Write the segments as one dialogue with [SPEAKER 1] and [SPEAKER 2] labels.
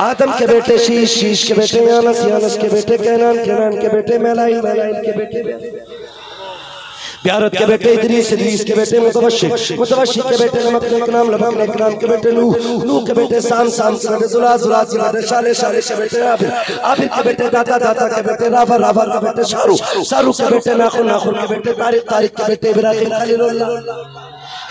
[SPEAKER 1] आदम के बेटे शीश, शीश के बेटे यानस, यानस के बेटे कैनान, कैनान के बेटे मैलाइल, मैलाइल के बेटे प्यारत के बेटे इदरीस, इदरीस के बेटे मुतवश्शिर, मुतवश्शिर के बेटे नमक, नमक नाम लबक, नमक के बेटे नूह, नूह के बेटे साम, साम के बेटे जुलाल, जुलाल के बेटे शाले, शाले के बेटे आबिर, आबिर के बेटे दाता, दाता के बेटे राफा, राफा के बेटे शारू, शारू के बेटे नाखुन, नाखुन के बेटे तारिक, तारिक के बेटे इब्राहिम खलीलुल्लाह,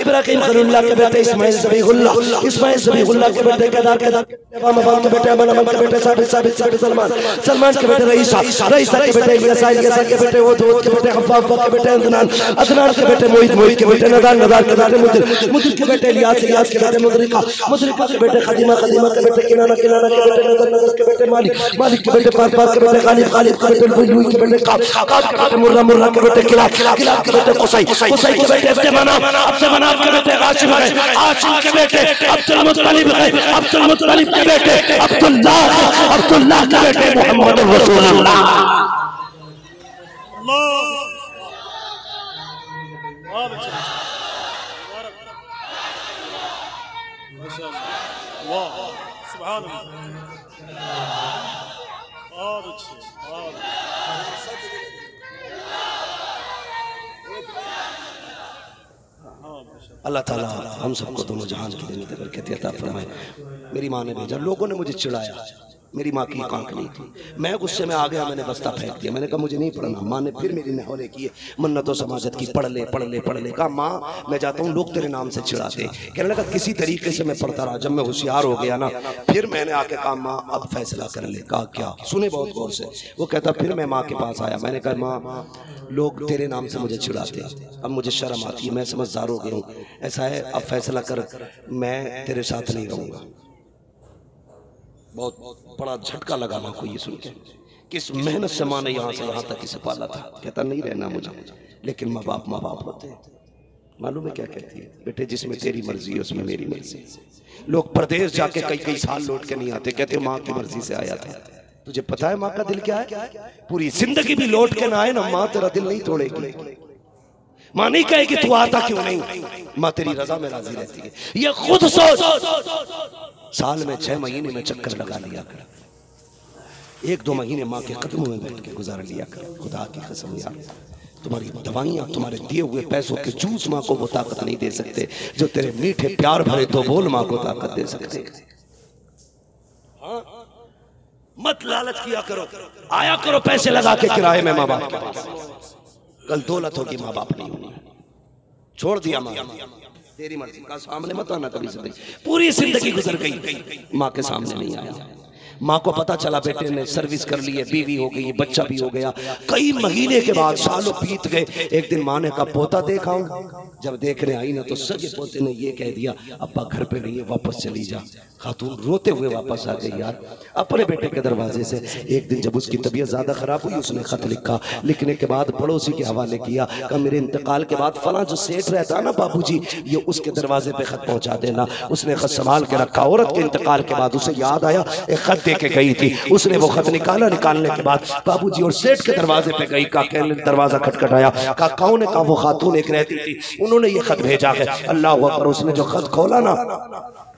[SPEAKER 1] इब्राहिम खलीलुल्लाह के बेटे इस्माइल ज़बीहुल्लाह, इस्माइल ज़बीहुल्लाह के बेटे केदार, केदार अबाम, अबाम के बेटे अमन, अमन के बेटे साबित, साबित के बेटे सलमान, सलमान के बेटे रईसा, रईसा के बेटे इलियासा, इलियासा के बेटे वोद, वोद के बेटे हफ़्फ़ा, हफ़्फ़ा के बेटे अदनान, अदनान के बेटे मोहित, मोहित के बेटे नदार, नदार के बेटे मुदिर, मुदिर के बेटे इलियास, इलियास के बेटे मुदरिका, मुदरिका के बेटे खदीमा, खदीमा के बेटे किनाना, किनाना के बेटे नदर, नदर के बेटे मालिक, मालिक के बेटे पाक, पाक के बेटे गालिब, गालिब के बेटे लुई, लुई के बेटे काब, काब के बेटे मुर्रा, मुर्रा के बेटे किलाब, किलाब के बेटे कुसै, कुसै के बेटे अब्दुमनाफ, अब्दुमनाफ के बेटे हाशिम है, हाशिम के बेटे अब्दुल मुत्तलिब है, अब्दुल मुत्तलिब के बेटे अब्दुल्लाह, अब्दुल्लाह के बेटे मोहम्मद रसूलुल्लाह। अल्लाह ताला हम सबको दोनों जहान की देने की बरकत अता फरमाए। मेरी माँ ने भेजा, लोगों ने मुझे चिढ़ाया, मेरी माँ की आंख नहीं थी, मैं गुस्से में आ गया, मैंने बस्ता फेंक दिया, मैंने कहा मुझे नहीं पढ़ना। माँ ने फिर मेरी नहौले किए, मन्नतों समाजत की, पढ़ ले पढ़ ले पढ़ ले। कहा माँ मैं जाता हूँ, लोग तेरे नाम से चिढ़ाते। कहने लगा किसी तरीके से मैं पढ़ता रहा, जब मैं होशियार हो गया ना फिर मैंने आके कहा माँ अब फैसला कर ले। कहा क्या? सुने बहुत गौर से। वो कहता फिर मैं माँ के पास आया, मैंने कहा माँ लोग तेरे नाम से मुझे चिढ़ाते, अब मुझे शर्म आती है, मैं समझदार हो गया हूँ, ऐसा है अब फैसला कर, मैं तेरे साथ नहीं रहूँगा। बहुत बड़ा झटका लगा माँ को ये सुन के, किस मेहनत से माँ ने यहाँ से यहाँ तक इसे पाला था। कहता नहीं रहना मुझे, लेकिन माँ बाप होते हैं। मालूम है क्या कहती है? बेटे जिसमें तेरी मर्जी है उसमें मेरी मर्जी। लोग प्रदेश जाके कई कई साल लौट के नहीं आते, कहते माँ की मर्जी से आया था। तुझे पता है माँ का दिल क्या है? पूरी जिंदगी भी लौट के ना आए ना, माँ तेरा दिल नहीं तोड़ेगी। माँ नहीं कहेगी तू आता क्यों नहीं, माँ तेरी रजा में राजी रहती है। ये खुद सोच, साल में 6 महीने में चक्कर लगा लिया कर, 1-2 महीने माँ के कदमों में बैठ के गुजार लिया कर। खुदा की कसम यार, तुम्हारी दवाइयाँ, तुम्हारे दिए हुए पैसों के जूस माँ को वो ताकत नहीं दे सकते जो तेरे मीठे प्यार भरे तो बोल माँ को ताकत दे सकते। मत लालच किया करो, आया करो पैसे लगा के किराए में माँ बाप के पास। कल दौलत होगी, माँ बाप नहीं होगी। छोड़ दिया माँ, तेरी मर्जी का सामने मत आना कभी से। पूरी जिंदगी गुजर गई, माँ के सामने नहीं आया। माँ को पता चला बेटे ने सर्विस कर ली है, बीवी हो गई, बच्चा भी हो गया। कई महीने के बाद सालों बीत गए, एक दिन माँ ने कहा पोता देखाऊं। जब देखने आई ना तो सगे पोते ने ये कह दिया अब्बा घर पे नहीं है, वापस चली जा। खातून रोते हुए वापस आ गई यार अपने बेटे के दरवाजे से। एक दिन जब उसकी तबीयत ज्यादा खराब हुई, उसने खत लिखा, लिखने के बाद पड़ोसी के हवाले किया, कहा मेरे इंतकाल के बाद फला जो सेठ रहता ना बाबूजी, ये उसके दरवाजे पे खत पहुंचा देना। उसने खत संभाल के रखा। औरत के इंतकाल के बाद उसे याद आया एक खत दे के गई थी, उसने वो खत निकाला। निकालने के बाद बाबूजी और सेठ के दरवाजे पे गई, कहा दरवाजा खटखटाया, कहा कौन है? कहा वो खातून एक रहती थी, उन्होंने ये खत भेजा है। अल्लाह अकबर, उसने जो खत खोला ना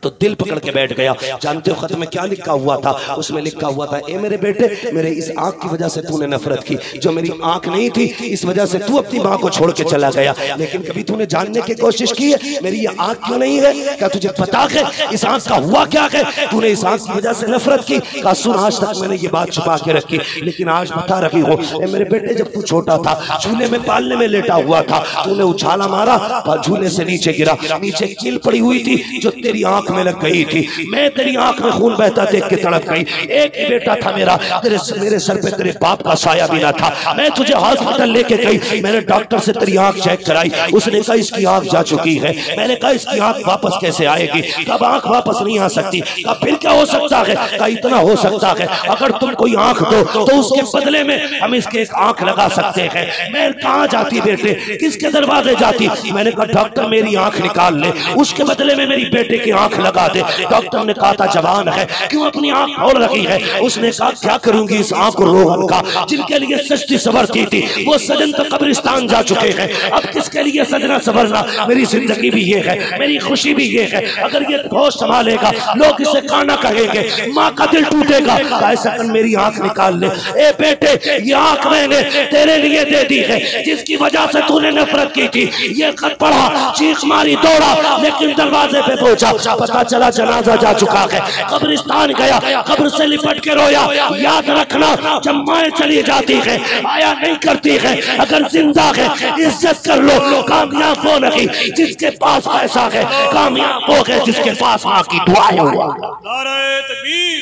[SPEAKER 1] तो दिल पकड़ के बैठ गया। जानते हो खत में क्या लिखा हुआ था? उसमें लिखा हुआ था, ए मेरे बेटे, मेरे इस आंख की वजह से तूने नफरत की, जो मेरी आंख नहीं थी इस वजह से तू अपनी माँ को छोड़ के चला गया, लेकिन कभी तूने जानने की कोशिश की है मेरी ये आंख क्यों नहीं है? क्या तुझे पता है इस आंख का हुआ क्या है? तूने इस आंख की वजह से नफरत की। कहा सुन, आज तक मैंने ये बात छुपा के रखी, लेकिन आज बता रही हूँ। मेरे बेटे जब तू छोटा था, झूले में पालने में लेटा हुआ था, तूने उछाला मारा और झूले से नीचे गिरा, नीचे कील पड़ी हुई थी जो तेरी आंख में लग गई थी। मैं तेरी आंख में खून बहता देख के तड़प गई। एक ही बेटा था मेरा, मेरे सर पे तेरे बाप का साया भी ना था। मैं तुझे हॉस्पिटल लेके गई, मैंने डॉक्टर से तेरी आंख चेक कराई, उसने कहा इसकी आंख जा चुकी है। मैंने कहा इसकी आंख वापस कैसे आएगी? कब आंख वापस नहीं आ सकती। कहा फिर क्या हो सकता है? कहा इतना हो सकता है अगर तुम कोई आंख दो तो उसके बदले में हम इसके एक आंख लगा सकते हैं। मैं कहाँ जाती बेटे, किसके दरवाजे जाती? मैंने कहा डॉक्टर मेरी आंख निकाल ले, उसके बदले में मेरी बेटे की आंख लगा दे। डॉक्टर ने कहा था जवान है, क्यों अपनी आंख खोल रखी है? उसने कहा क्या करूंगी इस आंख रोहन का, जिनके लिए सजती सवरती थी वो सजन तो कब्रिस्तान जा चुके हैं, अब किसके लिए सजना सवरना? मेरी जिंदगी भी ये है, मेरी खुशी भी ये है, अगर ये होश संभालेगा लोग इसे काना कहेंगे, माँ का दिल टूटेगा। ऐसा कर मेरी आंख निकाल ले। ए बेटे, ये आंख मैंने तेरे लिए दे दी है, जिसकी वजह से तूने नफरत की थी। ये खत पढ़ा, चीख मारी, दौड़ा, लेकिन दरवाजे पे पहुंचा, पता चला जनाजा जा चुका है। कब्रिस्तान गया, कब्र से लिपट के रोया। याद रखना, जब माएँ चली जाती है आया नहीं करती है, अगर जिंदा है इज्जत कर लो। कामयाब वो नहीं जिसके पास पैसा है, कामयाब वो है जिसके पास माँ की दुआएं हो।
[SPEAKER 2] नारे तकबीर,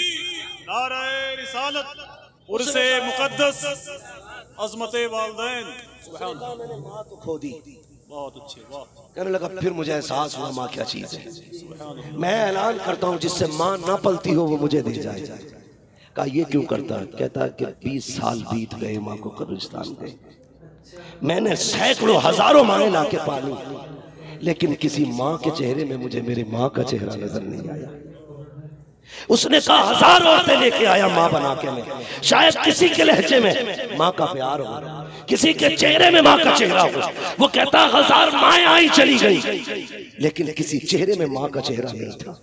[SPEAKER 2] नारे रिसालत, उर्से मुकद्दस, अज़मते वालिदैन।
[SPEAKER 1] मैंने माँ तो खो दी।
[SPEAKER 2] बहुत अच्छे, वाह।
[SPEAKER 1] कहने लगा फिर मुझे एहसास हुआ माँ क्या चीज है। मैं ऐलान करता हूँ जिससे माँ ना पलती हो वो मुझे दे जाए। कहा ये क्यों करता? कहता कि 20 साल बीत गए माँ को कब्रिस्तान गए, मैंने सैकड़ों हजारों माएँ लाके पाली, लेकिन किसी माँ के चेहरे में मुझे मेरी माँ का चेहरा नजर नहीं आया। उसने कहा हजारों औरतें लेके आया माँ बना के, मैं शायद किसी के लहजे में माँ का प्यार हो, किसी के चेहरे में माँ का चेहरा हो। वो कहता 1000 माएँ आई चली गई, लेकिन किसी चेहरे में माँ का चेहरा नहीं था,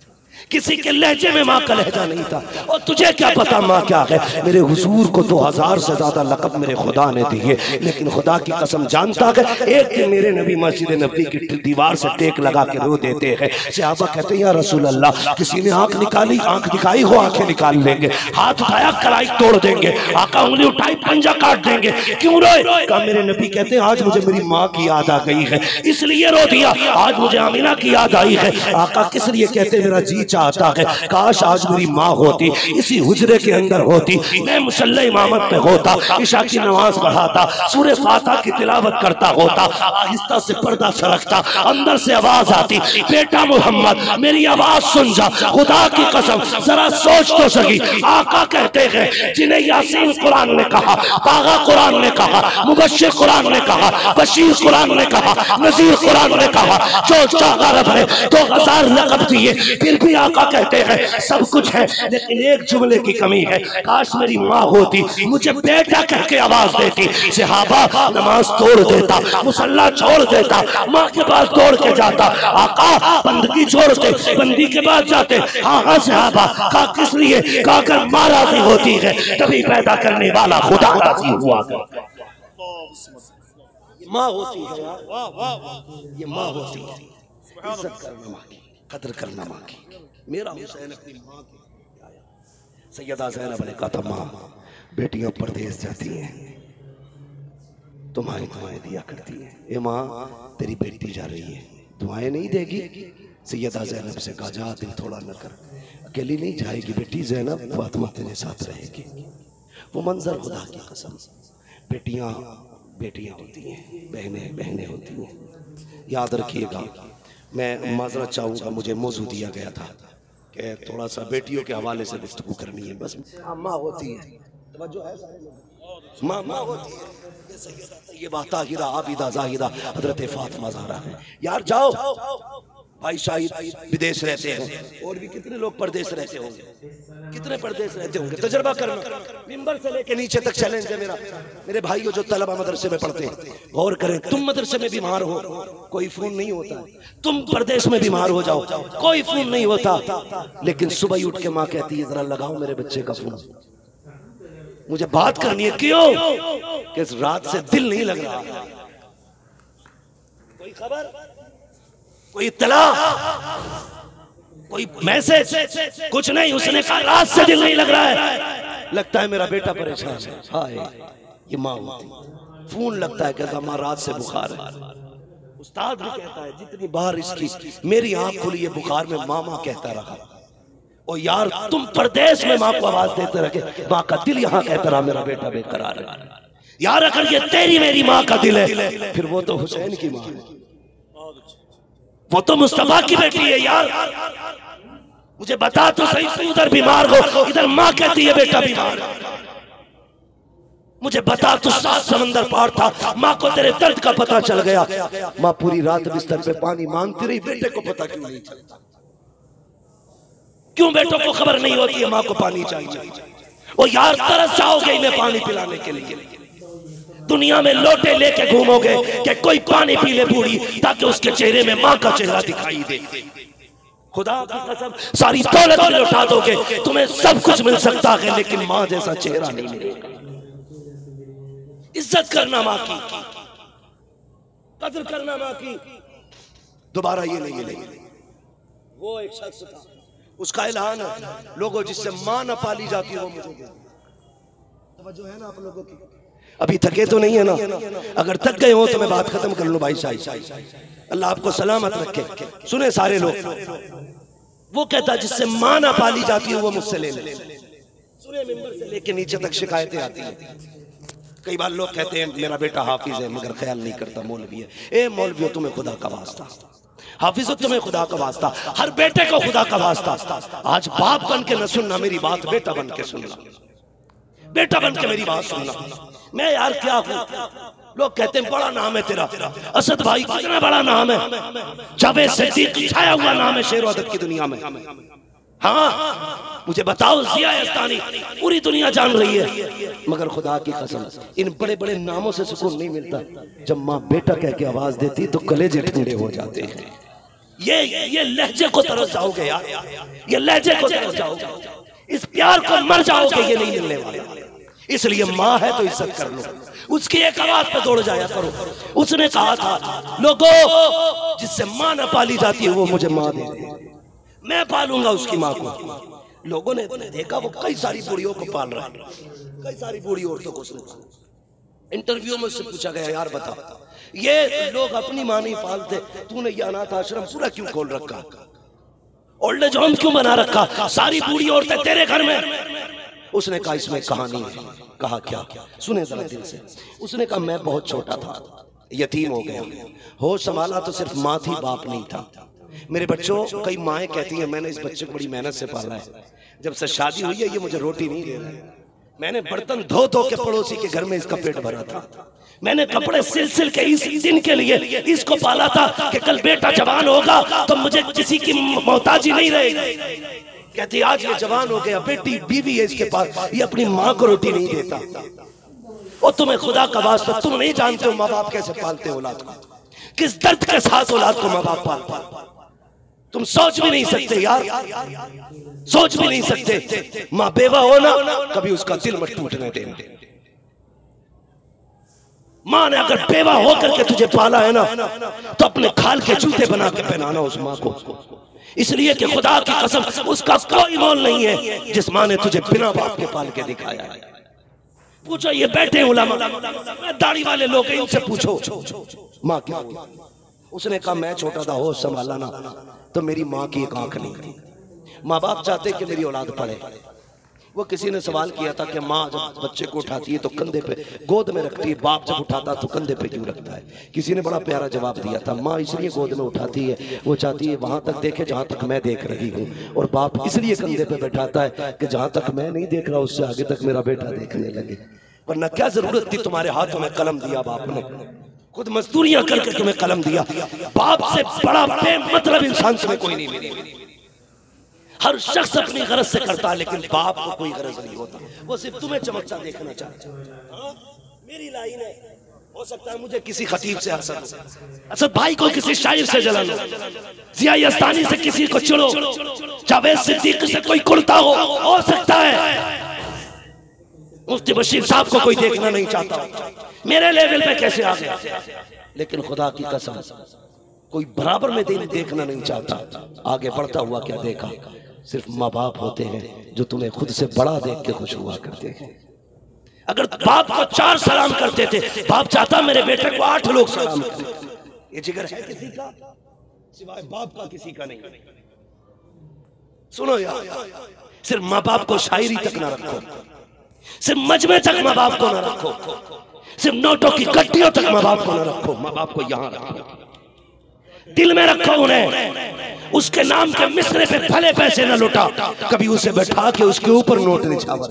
[SPEAKER 1] किसी के लहजे में माँ का लहजा नहीं था। और तुझे क्या पता माँ क्या है? मेरे हुजूर को 2000 से ज्यादा लक़ब मेरे खुदा ने दिए, लेकिन खुदा की कसम जानता है एक दिन मेरे नबी मस्जिद नबी की दीवार से टेक लगा के रो देते हैं। सहाबा कहते हैं या रसूल अल्लाह, किसी ने आंख निकाली, आंख दिखाई हो आंखें निकाल लेंगे, हाथ उठाया कलाई तोड़ देंगे, आका उंगली उठाई पंजा काट देंगे। क्यों रोए? कहा मेरे नबी कहते हैं आज मुझे मेरी माँ की याद आ गई है इसलिए रो दिया, आज मुझे आमीना की याद आई है। आका किस लिए? कहते मेरा जी चाहता है काश आज मेरी माँ होती, इसी हुजरे के अंदर होती, मैं मुसल्ला इमामत पे होता, इशा की नमाज पढ़ाता, सूरह फातिहा की तिलावत करता होता, आहिस्ता से पर्दा सरकता, अंदर से आवाज आती बेटा मोहम्मद मेरी आवाज सुन जा, खुदा की कसम जरा सोच तो सही। आका कहते हैं जिन्हें यासीन कुरान ने कहा, तागा कुरान ने कहा, मुबश्शिर कुरान ने कहा, बशीर कुरान ने कहा, नजीर कुरान ने कहा, जो चाहा रब ने 2000 लक़ब दिए, फिर भी आका कहते हैं सब कुछ है लेकिन एक जुमले की कमी है, काश मेरी माँ होती, मुझे बेटा कह के आवाज देती। सहाबा नमाज तोड़ देता, मुसल्ला छोड़ देता, माँ के पास दौड़ के जाता। आका बंदगी छोड़ते, बंदी के पास जाते। हाँ हाँ सहाबा, कहा किस लिए? कहा अगर माँ राजी होती है तभी पैदा करने वाला खुदा राजी हुआ करता। माँ होती है,
[SPEAKER 2] वाह वाह वाह,
[SPEAKER 1] ये माँ होती है, इज्जत करना माँ की, कदर करना माँ की। मेरा हुसैन अपनी माँ की सैयदा ज़ैनब ने कहा था माँ बेटियां परदेश जाती हैं तुम्हारी दुआएं दिया करती हैं। ए माँ तेरी बेटी जा रही है, दुआएं नहीं देगी? सैयदा ज़ैनब से कहा जा दिल थोड़ा न कर, अकेली नहीं जाएगी बेटी ज़ैनब, फातिमा तेरे साथ रहेगी। वो मंजर खुदा की कसम, बेटियां बेटियां होती हैं, बहनें बहनें होती हैं। याद रखिएगा, मैं माजरत चाहूँगा, मुझे मौजू दिया गया था कि थोड़ा सा बेटियों के हवाले से गुफ्तगू करनी है। बस माँ होती है, तवज्जो है, माँ होती है, ये बात ताहिरा आबिदा जाहिदा हजरत फातिमा ज़हरा है। यार जाओ, भाई शाहिद विदेश रहते हैं और भी कितने लोग परदेश रहते होंगे, कितने परदेश रहते होंगे, तजर्बा करना। मिंबर से लेके नीचे तक चैलेंज है मेरा, मेरे भाइयों जो तलबा मदरसे में पढ़ते हैं, गौर करें। तुम मदरसे में बीमार हो, कोई फोन नहीं होता, तुम परदेश में बीमार हो जाओ, कोई फोन नहीं होता, लेकिन सुबह ही उठ के माँ कहती है जरा लगाओ मेरे बच्चे का फोन, मुझे बात करनी है। क्यों? कि रात से दिल नहीं लग रहा, कोई खबर, कोई इत्तला, कोई मैसेज, कुछ नहीं। उसने कहा रात से दिल नहीं लग रहा है, लगता है मेरा बेटा परेशान है। हाय ये माँ होती, फोन लगता है कहता माँ रात से बुखार है। उस्ताद भी कहता है जितनी बार इसकी मेरी आंख खुली है बुखार में मामा कहता रहा। और यार तुम परदेश में माँ को आवाज देते रहे, माँ का दिल यहाँ कहता रहा मेरा बेटा बेकरार है। यार अगर ये तेरी मेरी माँ का दिल है, फिर वो तो हुसैन की माँ है, वो तो मुस्तफा की बेटी है। यार मुझे बता तो सही, तू उधर बीमार हो, इधर माँ कहती है बेटा बीमार है। मुझे बता तू 7 समंदर पार था, माँ को तेरे दर्द का पता चल गया, माँ पूरी रात बिस्तर पे पानी मांगती रही, बेटे को पता क्यों नहीं चलता? क्यों बेटों को खबर नहीं होती है माँ को पानी चाहिए? वो यार तरस जाओगे इन्हें पानी पिलाने के लिए, दुनिया में लोटे लेके घूमोगे कि कोई पानी पी ले बूढ़ी, ताकि उसके चेहरे में माँ का चेहरा दिखाई दे। खुदा की कसम सारी दौलत भी लौटा दोगे, तुम्हें सब कुछ मिल सकता है, लेकिन माँ जैसा चेहरा नहीं मिलेगा। इज्जत करना माँ की, कदर करना माँ की, दोबारा ये नहीं मिलेगी। वो एक शख्स था, उसका ऐलान है, लोगों जिससे माँ न पाली जाती हो मुझे तवज्जो है ना आप लोगों की? अभी थके तो नहीं है ना? अगर थक गए हो तो मैं बात खत्म कर लूं भाई साहब, अल्लाह आपको सलामत रखे। सुने सारे लोग, वो कहता जिससे माँ ना पाली जाती हो वो मुझसे ले ले। सुने मिंबर से लेके नीचे तक शिकायतें आती हैं। कई बार लोग कहते हैं मेरा बेटा हाफिज है मगर ख्याल नहीं करता, मौलवी है। ए मौलवी हो, तुम्हें खुदा का वास्ता, हाफिज हो तुम्हें खुदा का वास्ता, हर बेटे को खुदा का वास्ता। आज बाप बन के न सुनना मेरी बात, बेटा बन के सुनना, बेटा बन के मेरी बात सुनना। मैं यार क्या हूं? लोग कहते हैं बड़ा नाम है तेरा, असद भाई कितना बड़ा नाम है, जावेद सिद्दीकी छाया हुआ नाम है शेर अदब की दुनिया में। हाँ मुझे बताओ, जिया यस्तानी पूरी दुनिया जान रही है, मगर खुदा की कसम इन बड़े बड़े नामों से सुकून नहीं मिलता। जब माँ बेटा कह के आवाज देती तो कलेजे ठंडे हो जाते हैं। ये लहजे को तरस जाओगे यार, ये लहजे को तरस जाओगे, इस प्यार को मर जाओगे, ये नहीं मिलने वाला। इसलिए माँ है तो इज्जत कर लो, उसकी एक आवाज पे दौड़ जाया करो। उसने कहा था लोगों जिससे माँ न पाली जाती है वो मुझे माँ दे दे, मैं पालूंगा उसकी माँ को। लोगों ने देखा वो कई सारी बूढ़ियों को पाल रहा है, कई सारी बूढ़ी औरतों को। इंटरव्यू में उससे पूछा गया यार बता, ये लोग अपनी माँ नहीं पालते, तूने ये अनाथ आश्रम पूरा क्यों खोल रखा, ओल्ड एज होम क्यों बना रखा, सारी बूढ़ी औरतें तेरे घर में? उसने कहा इसमें कहानी है। कहा क्या? सुने जरा दिल से। उसने कहा मैं बहुत छोटा था, यतीम हो गया, होश संभाला तो सिर्फ माँ थी, बाप नहीं था। मेरे बच्चों, कई माएँ कहती हैं मैंने इस बच्चे को बड़ी मेहनत से पाला है, जब से शादी हुई है ये मुझे रोटी नहीं दे रहा है, मैंने बर्तन धो धो के पड़ोसी के घर में इसका पेट भरा था, मैंने कपड़े सिल के इस दिन के लिए इसको पाला था कि कल बेटा जवान होगा तो मुझे किसी की मोहताजी नहीं रहेगी। कहती आज ये जवान हो गया, बेटी बीवी है इसके पास, ये अपनी माँ को रोटी नहीं देता। और तुम्हें खुदा का वास्ता, तुम नहीं जानते हो माँ बाप कैसे पालते हो औलाद को, किस दर्द के साथ औलाद को माँ बाप पालते, तुम सोच भी नहीं सकते यार, सोच भी नहीं सकते। माँ बेवा हो ना, कभी उसका दिल मत टूटने देना। माँ ने अगर बेवा होकर के तुझे पाला है ना, तो अपने खाल के जूते बना के पहनाना उस माँ को, इसलिए कि खुदा की कसम उसका कोई मोल नहीं है जिस माँ ने तुझे बिना बाप के पाल के दिखाया है। पूछो ये बैठे उलमा, दाढ़ी वाले लोग, इनसे पूछो माँ क्या हुई? उसने कहा मैं छोटा था, होश संभाला ना तो मेरी माँ की एक आंख नहीं थी। माँ बाप चाहते कि मेरी औलाद पढ़े। वो किसी ने सवाल किया था कि माँ जब बच्चे को उठाती है तो कंधे पे गोद में रखती है, बाप जब उठाता तो कंधे पे क्यों रखता है? किसी ने बड़ा प्यारा जवाब दिया था, माँ इसलिए गोद में उठाती है, वो चाहती है वहां तक देखे जहां तक मैं देख रही हूँ, और बाप इसलिए कंधे पे बैठाता है कि जहां तक मैं नहीं देख रहा उससे आगे तक मेरा बेटा देखने लगे। वरना क्या जरूरत थी तुम्हारे हाथों में कलम दिया बाप ने, खुद मजदूरियां करके तुम्हें कलम दिया। बाप से बड़ा बेमतलब इंसान तुम्हें कोई नहीं मिलेगा। हर शख्स अपनी गरज से करता है, लेकिन बाप को कोई गरज नहीं होता, वो सिर्फ तुम्हें चमकता देखना चाहता है। मेरी लाइन है, हो सकता है मुझे किसी खतीब से हसद हो, असद भाई को किसी शायर से जलन हो, जिया यस्तानी से किसी को चिढ़ो, जावेद सिद्दीकी से कोई कुर्ता हो सकता है मुफ्ती बशीर साहब को कोई देखना नहीं चाहता, मेरे लेवल पे कैसे आ गया? लेकिन खुदा की कसम कोई बराबर में देखना नहीं चाहता। आगे बढ़ता हुआ क्या देखा? सिर्फ माँ बाप होते हैं जो तुम्हें खुद से बड़ा देख के खुश हुआ करते हैं। अगर बाप को 4 सलाम करते थे, बाप चाहता मेरे बेटे को 8 लोग सलाम करें। ये जिगर है किसी का सिवाय बाप का, किसी का नहीं। सुनो यार, सिर्फ माँ बाप को शायरी तक ना रखो, सिर्फ मजमे तक माँ बाप को ना रखो, सिर्फ नोटों की गड्डियों तक माँ बाप को ना रखो। माँ बाप को यहाँ रखो, दिल में रखो उन्हें। उसके नाम के मिसरे पे भले पैसे न लुटा, कभी उसे बैठा के उसके ऊपर नोट निछावर।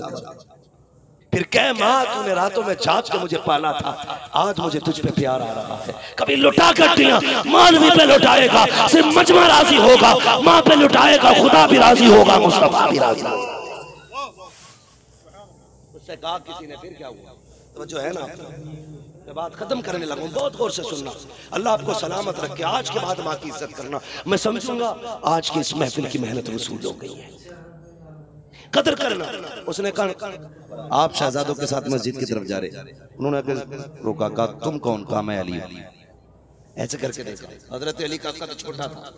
[SPEAKER 1] फिर कह माँ तूने रातों में जाग के मुझे पाला था, आज मुझे तुझ पे प्यार आ रहा है। कभी लुटा कर दिया मानवी पे लुटाएगा, सिर्फ मजमा राजी होगा, माँ पे लुटाएगा खुदा भी राजी होगा, मुस्तफा भी राजी होगा। उससे कहा किसी ने फिर क्या हुआ, तो जो है ना मैं बात खत्म करने लगा, बहुत गौर से सुनना। अल्लाह आपको सलामत रखे। आज के बाद माँ की इज्जत करना, मैं समझूंगा आज की इस महफिल की मेहनत वसूल हो गई है, कदर करना। उसने कहा
[SPEAKER 3] आप शहजादों के साथ मस्जिद की तरफ जा रहे, उन्होंने रोका, कहा तुम कौन? कहा मैं अली हूं।
[SPEAKER 1] ऐसे करके देखा, हजरत अली का कद छोटा था,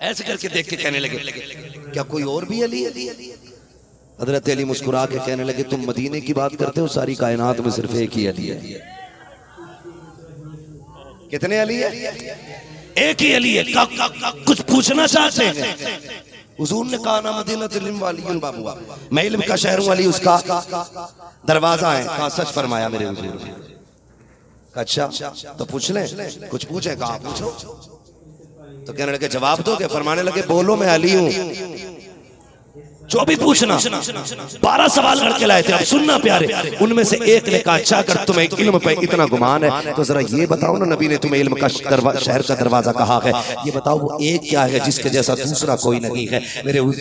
[SPEAKER 1] ऐसे करके देख के कहने लगे क्या कोई और भी अली है?
[SPEAKER 3] हजरत अली मुस्कुरा के कहने लगे तुम मदीने की बात करते हो, सारी कायनात में सिर्फ एक ही अली है।
[SPEAKER 1] कितने अली है? एक ही अली है। कुछ पूछना चाहते हैं? हुजूर ने कहा ना मदीनतुल इल्म वालियुल बाबुआ, मैं इल्म का शहर हूं, अली उसका दरवाजा है। कहा सच फरमाया मेरे हुजूर ने। अच्छा तो पूछ ले, कुछ पूछे? कहा पूछो। तो कहने लगे जवाब दोगे? फरमाने लगे बोलो मैं अली हूं, जो भी पूछना। 12 सवाल करके लाए थे। अब सुनना प्यारे, उनमें से एक ने कहा अच्छा अगर तुम्हें इल्म पे इतना गुमान है तो जरा ये बताओ ना, नबी ने तुम्हें इल्म का शहर का दरवाजा कहा है, ये बताओ वो एक क्या है जिसके जैसा दूसरा कोई नहीं है।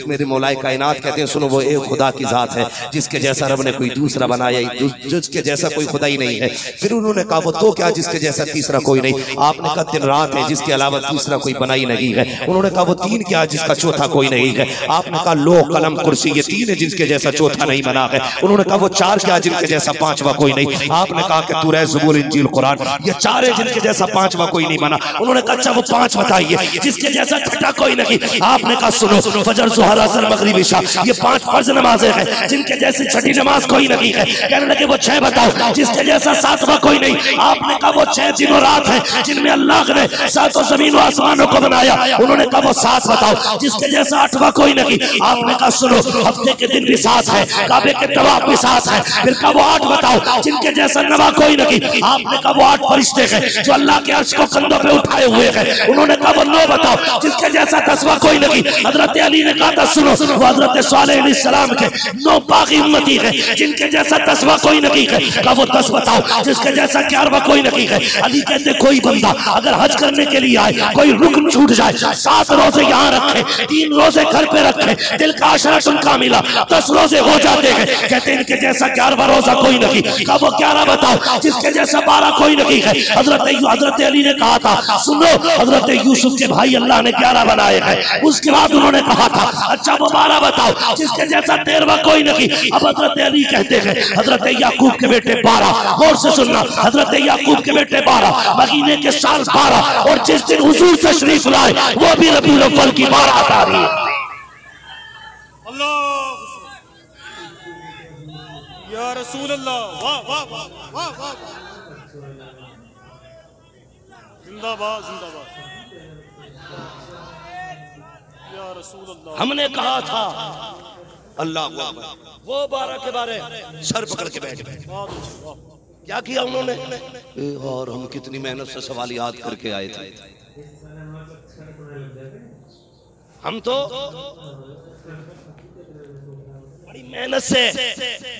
[SPEAKER 1] मेरे मौलाए कायनात कहते हैं सुनो, वो एक खुदा की जात है जिसके जैसा रब ने कोई दूसरा बनाया, जिसके जैसा कोई खुदा ही नहीं है। फिर उन्होंने कहा वो तो क्या जिसके जैसा तीसरा कोई नहीं। आपने कहा दिन रात है जिसके अलावा तीसरा कोई बनाई नहीं है। उन्होंने कहा वो तीन क्या जिसका चौथा कोई नहीं है। आपने कहा लो कलम कुर्सी, ये तीन है जिनके जैसा चौथा नहीं बना है। उन्होंने कहा वो चार क्या जिनके जैसा पांचवा कोई नहीं। आपने कहा कि तौरात ज़बूर इंजील कुरान, ये चार है जिनके जैसा पांचवा कोई नहीं बना। उन्होंने कहा अच्छा वो पांच बताइए जिसके जैसा छठा कोई नहीं। आपने कहा सुनो, फजर ज़ुहर असर मगरिब इशा, ये 5 फर्ज नमाजें हैं जिनके जैसे छठी नमाज कोई नहीं है। कहने लगे वो 6 बताओ जिसके जैसा 7वां कोई नहीं। आपने कहा वो 6 दिन और रात है जिनमें अल्लाह ने 7 ज़मीन और आसमानों को बनाया। उन्होंने कहा वो 7 बताओ जिसके जैसा 8वां कोई नहीं। आपने कहा सुनो, हफ्ते के दिन भी 7 है, काबे के तवाफ भी 7 है। फिर कहा वो 8 बताओ जिनके जैसा 9वां कोई नहीं। आपने कहा वो 8 फरिश्ते हैं जो अल्लाह के अर्श को कंधों पे उठाए हुए हैं। उन्होंने कहा वो 9 बताओ जिसके जैसा 10वां कोई नहीं। हजरत अली ने कहा था सुनो, वो हजरत सालेह अलैहिस्सलाम के 9 बाकी उम्मती है जिनके जैसा 10वां कोई नहीं है। कहा वो 10 बताओ जिसके जैसा 11वां कोई नहीं है। अली कहते कोई बंदा अगर हज करने के लिए आए, कोई रुकन छूट जाए, 7 रोजे यहाँ रखे, 3 रोजे घर पे रखे, दिल का आशरा उनका मिला, 10 रोजे हो जाते हैं। कहते हैं इनके जैसा 11वां रोजा कोई नहीं। कहा वो 11 बताओ जिसके जैसा 12 कोई नहीं है। हजरत अली ने कहा था सुनो, हजरत यूसुफ के भाई अल्लाह ने 11 बनाए हैं। उसके बाद उन्होंने कहा था अच्छा वो 12 बताओ जिसके जैसा 13वां कोई नहीं। अब हजरत अली कहते हैं हजरत याकूब के बेटे 12, गौर से सुनना, हजरत याकूब के बेटे 12, महीने के साल 12, और जिस दिन हुजूर तशरीफ लाए वो भी रबीउल अव्वल की 12 तारीख।
[SPEAKER 2] या रसूल अल्लाह, वाह वाह वाह वाह वाह, जिंदाबाद जिंदाबाद या रसूल अल्लाह।
[SPEAKER 1] हमने कहा था अल्लाह वो 12 के बारे सर पकड़ के बैठ गए। क्या किया उन्होंने? और हम कितनी मेहनत से सवाल याद करके आए थे। हम तो बड़ी मेहनत से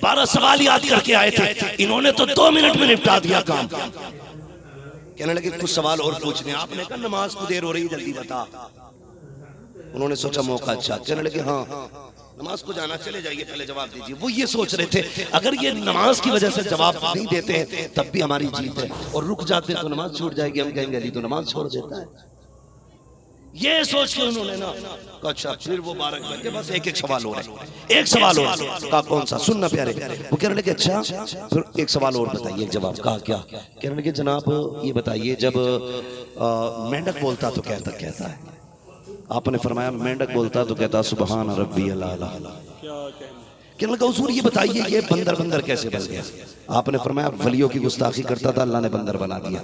[SPEAKER 1] 12 सवाल याद करके आए थे। इन्होंने तो 2 मिनट में निपटा दिया काम। कहने लगे कुछ सवाल और पूछने। आपने कहा नमाज को देर हो रही, जल्दी बता। उन्होंने सोचा मौका अच्छा। कहने लगे हाँ नमाज को जाना, चले जाइए, पहले जवाब दीजिए। वो ये सोच रहे थे अगर ये नमाज की वजह से जवाब नहीं देते हैं तब भी हमारी जीत है, और रुक जाते हैं तो नमाज छूट जाएगी। हम कहेंगे अली तो नमाज छोड़ देता है। ये सोच के उन्होंने ना अच्छा फिर वो 12 बज के बस एक सवाल हो रहा है, एक सवाल और कहा कौन सा? सुनना प्यारे। वो कहने लगे अच्छा फिर एक सवाल और बताइए, एक जवाब। कहा क्या? कहने लगे जनाब ये बताइए जब मेंढक बोलता तो कहता है। आपने फरमाया मेंढक बोलता तो कहता सुबहान रब्बियल आला। कहने लगा हुजूर ये बताइए ये बंदर कैसे बन गया? आपने फरमाया वलियों की गुस्ताखी करता था, अल्लाह ने बंदर बना दिया।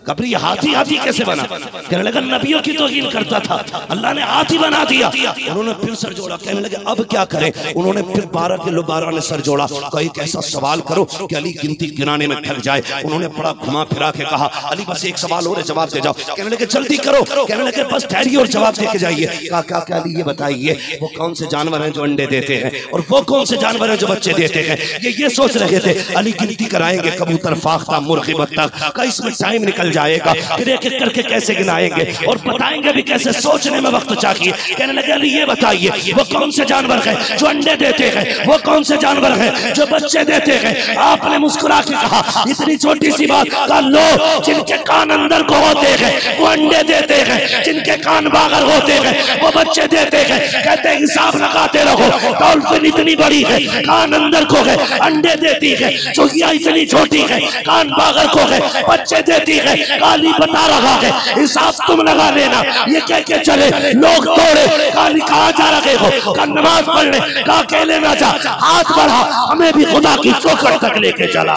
[SPEAKER 1] कब्र ये हाथी हाथी कैसे बना? कहने लगा नबियों की तौहीन करता था, अल्लाह ने हाथी बना दिया। उन्होंने फिर सर जोड़ा, कहने लगे अब क्या करें? उन्होंने फिर 12 किलो 12 ने सर जोड़ा, कहा एक ऐसा सवाल करो कि अली गिनती गिनाने में थक जाए। उन्होंने बड़ा घुमा फिरा के कहा अली बस एक सवाल और है, जवाब दे जाओ। कहने लगे जल्दी करो। कहने लगे बस ठहरिए और जवाब दे के जाइए। कहा क्या क्या अली ये बताइए वो कौन से जानवर हैं जो अंडे देते हैं और वो कौन से जानवर हैं जो बच्चे देते हैं? ये सोच रहे थे। अली गिनती कराएंगे, कबूतर, फाख्ता, मुर्गी, बत्तख का इसमें टाइम निकल जाएगा, फिर एक एक करके कैसे गिनाएंगे और बताएंगे भी कैसे, सोचने में वक्त चाहिए। कहने लगे अली ये बताइए वो कौन से जानवर हैं जो अंडे देते हैं, वो कौन से जानवर हैं जो बच्चे देते हैं? आपने मुस्कुरा के कहा इतनी छोटी सी बात का लो, जिनके कान अंदर को होते हैं वो अंडे देते हैं, जिनके कान बाहर होते हैं वो बच्चे देते हैं। कहते हैं हिसाब लगाते रहो, डॉल्फिन इतनी बड़ी है कान अंदर को है अंडे देती है, चुहिया इतनी छोटी है कान बाहर को है बच्चे देती है। काली बता रहा है हिसाब तुम लगा लेना। ये कह के चले, लोग दौड़े, काली कहाँ जा रहे हो? का नमाज पढ़ने, का अकेले ना जा, हाथ बढ़ा, हमें भी खुदा की चौखट तक लेके चला।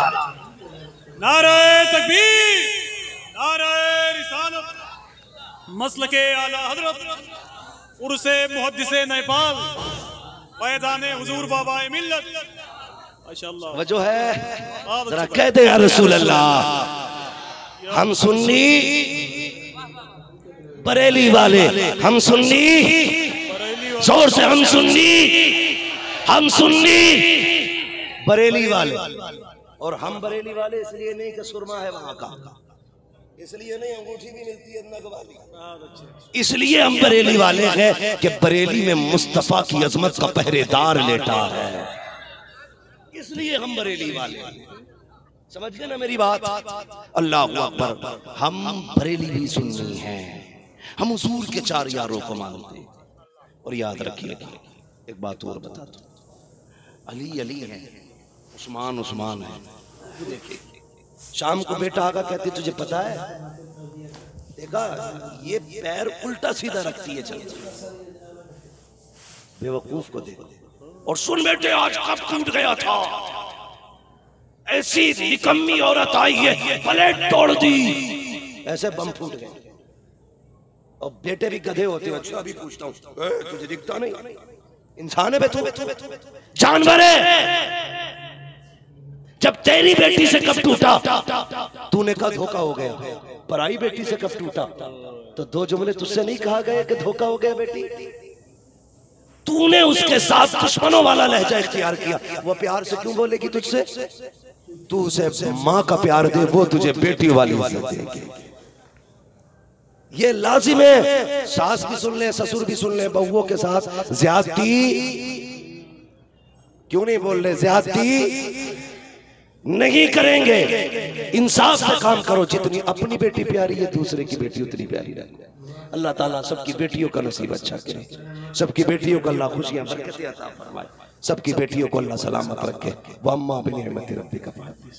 [SPEAKER 2] नारे तकबीर, नारे रिसालत, मसलके आला हजरत उर्से मुहद्दिसे नेपाल, फैज़ाने हुजूर बाबाए मिल्लत। माशाअल्लाह
[SPEAKER 1] वजह है जरा कह दे या रसूल अल्लाह। हम सुन्नी बरेली वाले, हम सुन्नी, जोर से हम सुन्नी बरेली वाले। और हम बरेली वाले इसलिए नहीं कि सुरमा है वहां का, इसलिए नहीं अंगूठी भी मिलती है नगवाली, इसलिए हम बरेली वाले हैं कि बरेली में मुस्तफा की अजमत का पहरेदार लेटा है, इसलिए हम बरेली वाले। समझ गए ना मेरी बात? अल्लाह अकबर। हम बरेली भी सुन्नी हैं, हम हुजूर के 4 यारों को मानते हैं। और याद रखिए एक बात और बता दो, अली अली है, उस्मान उस्मान है। देखिए शाम को बेटा आगा कहती तुझे पता है, देखा ये पैर उल्टा सीधा रखती है चलती, बेवकूफ को देखो। और सुन बेटे आज कब टूट गया था, ऐसी निकम्मी औरत आई है प्लेट तोड़ दी, ऐसे बम फूट गए। और बेटे भी गधे होते हैं। अच्छा अभी पूछता हूँ, तुझे दिखता नहीं इंसान है बे तू, जानवर है? जब तेरी बेटी से कब टूटा? तूने कहा धोखा हो गया। पराई बेटी से कब टूटा? तो 2 जुमले तुझसे नहीं कहा गया कि धोखा हो गया बेटी? तूने उसके साथ दुश्मनों वाला लहजा इख्तियार किया। वो प्यार से क्यों बोलेगी तुझसे? तू उसे माँ का प्यार दे, वो तुझे बेटी वाली इज्जत देगी। ये लाजिम है, सास भी सुन ले, ससुर भी सुन ले, बहुओं के साथ ज्यादती क्यों नहीं बोल रहे? ज्यादती नहीं करेंगे, इंसाफ से काम करो। जितनी अपनी बेटी प्यारी है दूसरे की बेटी उतनी प्यारी रहे। अल्लाह ताला सबकी बेटियों का नसीब अच्छा करे, सबकी बेटियों को अल्लाह खुशियां बरकतें अता फरमाए, सबकी बेटियों को अल्लाह सलामत रखे। वम्मा बिनिअमति रब्बिका फहदिस।